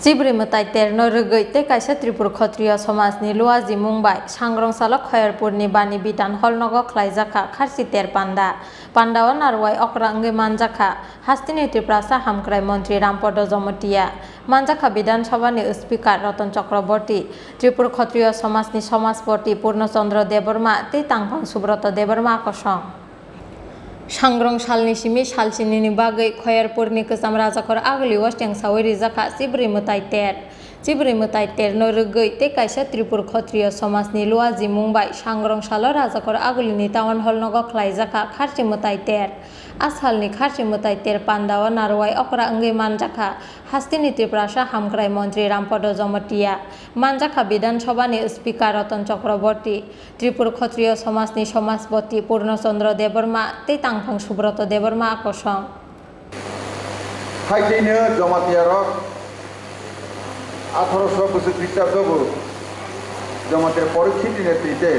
Cibri metai terno regoi te kaisa Tripur Kshatriya Samajni Luaji Mumbai Sangrongsalok Khairpurni bani bidan holnogo khlaijaka kharsi ter Pandawa narwai okra angge manjaka hastini Triprasa hamkrai Mantri Rampodo Jomotia manjaka bidan sabhani Speaker Ratan Chakraborty Tripur Kshatriya Samajni Samajpati Purnachandra Debarma te Tangphang Subrata Debarma kosong Sangrong salni simi salsinini bagai Khairpurni kesam rajakor agli wasteng sawiri jaka Cibri metai ter no regoi te kaisa Tripur Kshatriya Samajni Luaji Mumbai Sangrong salo rajakor aglini tawan holnogo khlaijaka kharsi metai ter asalni kharsi metai ter Pandawa narwai okra angge manjaka hastini Triprasa hamkrai Mantri Rampodo Jomotia manjaka Bidan Sabhani Speaker Ratan Chakraborty Tripur Kshatriya Samajni Samajpati Purnachandra Debarma te Tangphang Subrata Debarma kosong Haikino Jomotiarok 1800 বছর খ্রিস্টাব্দ জমাতের পরিস্থিতি নেতৃত্বে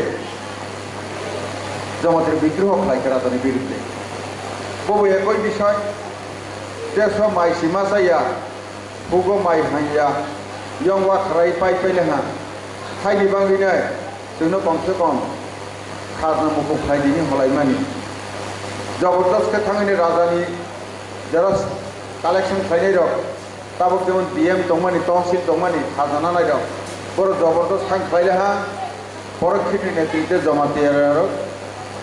জমাতের বিদ্রোহ খাইকে রাজনীতির বিরুদ্ধে বহু একই বিষয় দেশ মাই সীমা চাইয়া হুগো মাই হাইয়া ইয়ংওয়া খারাই পাইলে হা খাইনি বাঙিনে जोंनो कमसे कम खाजना मुखुब खाइदिनि हलाइमानि जबरदस्त थाङैनि राजानि যারা কালেকশন খাইनाय रक ताबक जेमन बीएम दंमानि तहसिल दंमानि खाजना नायदों बर जबरदस्त थां खाइलेहा परिस्थिति नेतृत्वे जमातियार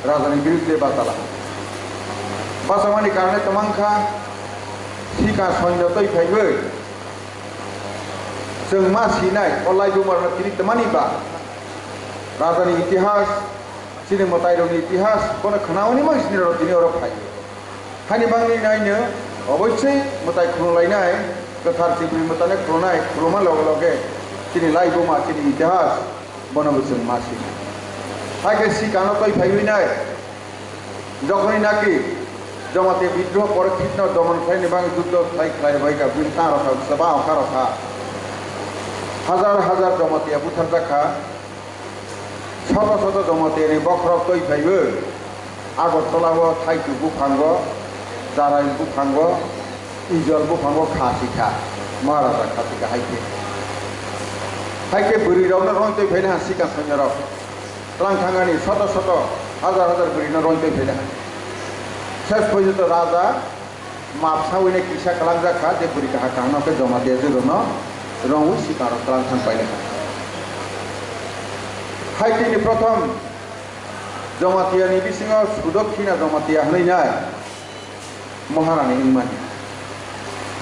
राजानि बिरुद्धे बाताला बासामानि कारणे तमांखा सिका सैन्य तैफायबो जों मा सिनाय अलाय दुमारनो तिनि तमानि बा राजानि इतिहास सिनि मताइरनि इतिहास कोन खनावनि मानसिनि र दिनि अर फाय हानि बांनि नायनो अबयस्यै मताइ खुलुमलायनाय गोथार चिब्रि मताने खुलुमनाय खुलुमा लगे लगे तिनि लाइबुमा तिनि इतिहास बनबोजों मासि हागे सिकानो तैफायनाय যখনই নাকি জমাতে বিদ্রোহ পরিস্থিতি দমন খাইনি বাং যুদ্ধ খাইবাইকা বিলতা রখা সবা অখা রখা হাজার হাজার জমাতিয়া বুথার দেখা শত শত জমাতিয়ানি বখরব তৈফাইবো আগরতলাবো থাইতু বুফাঙ্গ জারাইল বুফাঙ্গ ইজল बुफांग खासिखा महाराजा खासिखा हाइके बुरिरावनो रं तैफायनो हा सिगां सैन्यराव लांथांगानि शत शत हजार हजार बुरिनो रं तैफायनो हा शेष पर्यन्त राजा मापसावैनो किसा खालामजाखा जे बुरिखा हाखांनाखौ जमातिया जोगोनो रंउ सिगाङाव खालामथां पाइनो हा हाइकेनि प्रथम जमातियानि बिसिङाव सुदक्षिणा जमातिया होनाय महारानी इंमानि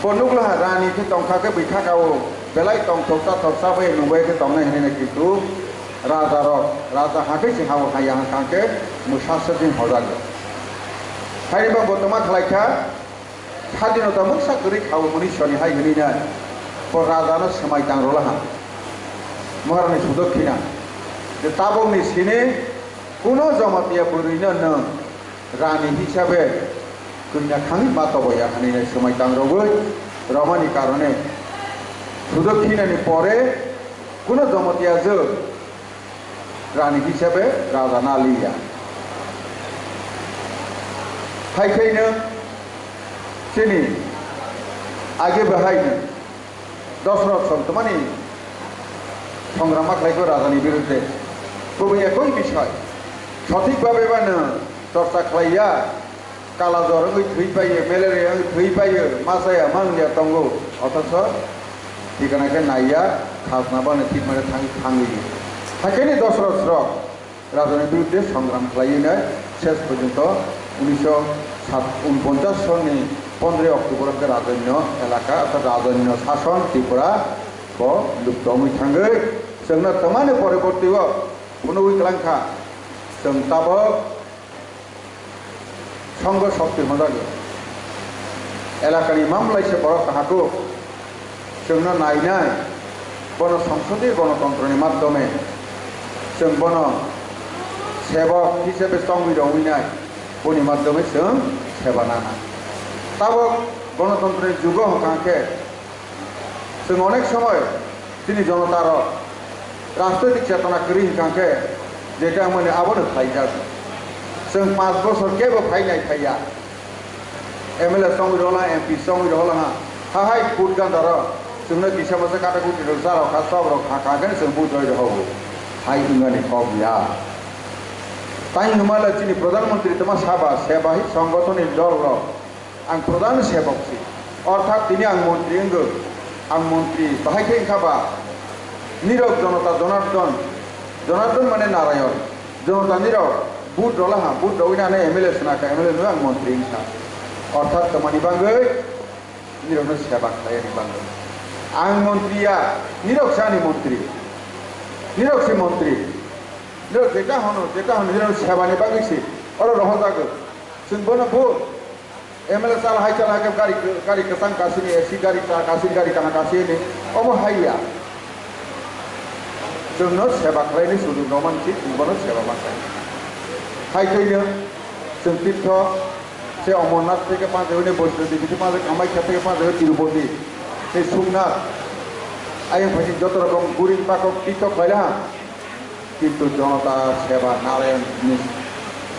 Ponuklah rani ke tongka ke bika kau belai tong toksa be nubai ke tong nahi nahi tu raja hake si hawa haya hake musasabin hodal. Hari bang botoma kelaika hadin otamu sakuri kau munishoni hai gini na por raja no semai tang rolah. Maharani Sudokshina. De tabung ni sini kuno jamatia burina na rani hisabe kunya kami batawa ya hani na semai tang roboi ramani karone Sudokshina ni pore kuno jamatia je rani hisabe raja naliya haikaino sini age bahaino Dasrath Santamani সংগ্রামা খাইকো রাজানি বিরুদ্ধে খুবই একই বিষয় সঠিকভাবে বানো চর্চা খাইয়া কালা জ্বর থৈ পাইয়ে মেলেরিয়া থৈ পাইয়ে মাসায়া মাংলিয়া তঙ্গ অথচ ঠিকানাকে নাইয়া খাজনা বানে ঠিক মানে থাঙ্গি থাকেনি দশরথ রাজানির বিরুদ্ধে সংগ্রাম খাইয়ে শেষ পর্যন্ত 1949 সনে 15 অক্টোবরকে রাজন্য এলাকা অর্থাৎ রাজন্য শাসন ত্রিপুরা লুপ্ত হয়ে থাকে जोंनो तमाने परिवर्तिव कुनो विकलांखा जों ताबो संघ शक्ति हजागो एलाकानि मामलाइसे बर काहाखौ जोंनो नायनाय बन संसदीय गणतंत्रनि माध्यमे जों बन सेवक हिसाबै संविधान बनि माध्यमे जों सेवा नाना ताबो गणतंत्रनि जुग हकांखे जों अनेक समय তিনি জনতার রাজনৈতিক চেতনা করি হিসাবে যেটা মানে আবারও খাইजा जों 5 বছর কেবো ফাইনাই খাইয়া एमएलए संग रहा एमपी संग रहा हाहाय फुट गांधार जोंनो किसा मसे काटा कुटी रो जारो खा सब रो खा खागन जों बुजय हो हाय इंगानि कबिया ताई नुमाला चिनि प्रधानमंत्री तमा साबा सेबाहि संगठननि दल रो आं प्रधान सेवकसि अर्थात तिनि आं मंत्री अंगो आं मंत्री बाहायखे खाबा नीरव जनता जनार्दन माने नारायण जनता नीरव बुट रलाहा बुट रविनाने एमएलए सनाका एमएलए नु आं मंत्री इंसा अर्थात तमानि बांगै नीरवनो सेवा खालायनि बांगै आं मंत्रिया नीरवसानि मंत्री नीरवसि मंत्री नीरव जेटा होनो नीरव सेवानि बांगैसि अर रह जागो जों बोनो बुट एमएलए साल हाय चला के गाड़ी कसं कासिनि एसी गाड़ी ता कासिनि गाड़ी काना कासिनि अबो हायया जोंनो सेवा खालायनि सुजुग नमानसि जोंबोनो सेवा बाखाय हायखैनो जों तीर्थ से अमरनाथ থেকে পাঁচ হইনে বৈষ্ণদেবী থেকে পাঁচ কামাখ্যা থেকে পাঁচ হই তিরুপতি সেই সোমনাথ আই ভাই যত রকম গুরি পাকক তীর্থ কইলা কিন্তু জনতা সেবা নারায়ণ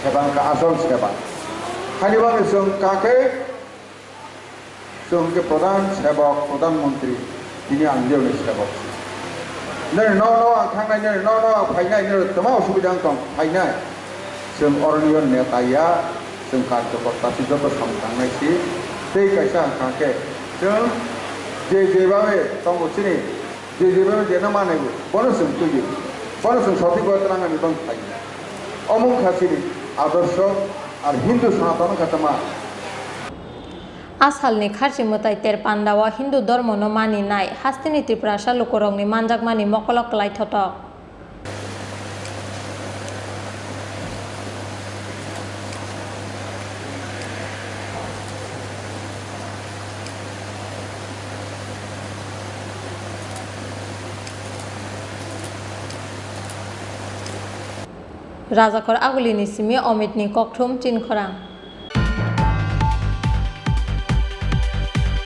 সেবা का আসল সেবা खालिबानो जों काके जोंके प्रधान सेवक प्रधानमंत्री दिनै आं देवनि सेवक नै न आं थांनाय नै न आं फायनाय नै तमा असुबिदा दं फायनाय जों अरनिय नेताया जों कार्यकर्तासि जत संखांनायसि दै कैसा आं काके जों जेबाबे तंगसिनि जेबाबे जेना मानेबो बनो जों तुयो बनो जों सठिक बाथ्राङानि दं फायनाय अमुं खासिनि आदर्श আর হিন্দু সনাতন কাতমা आसालनि खारसि मोताय तेर पान्डावा हिन्दू धर्मनो मानिनाय हास्तिनि त्रिपुरा सालुकरंनि मानजाकमानि मकलक लायथटक राजाखर आगुलिनि सिमि अमितनि ककथुम चिनखरां।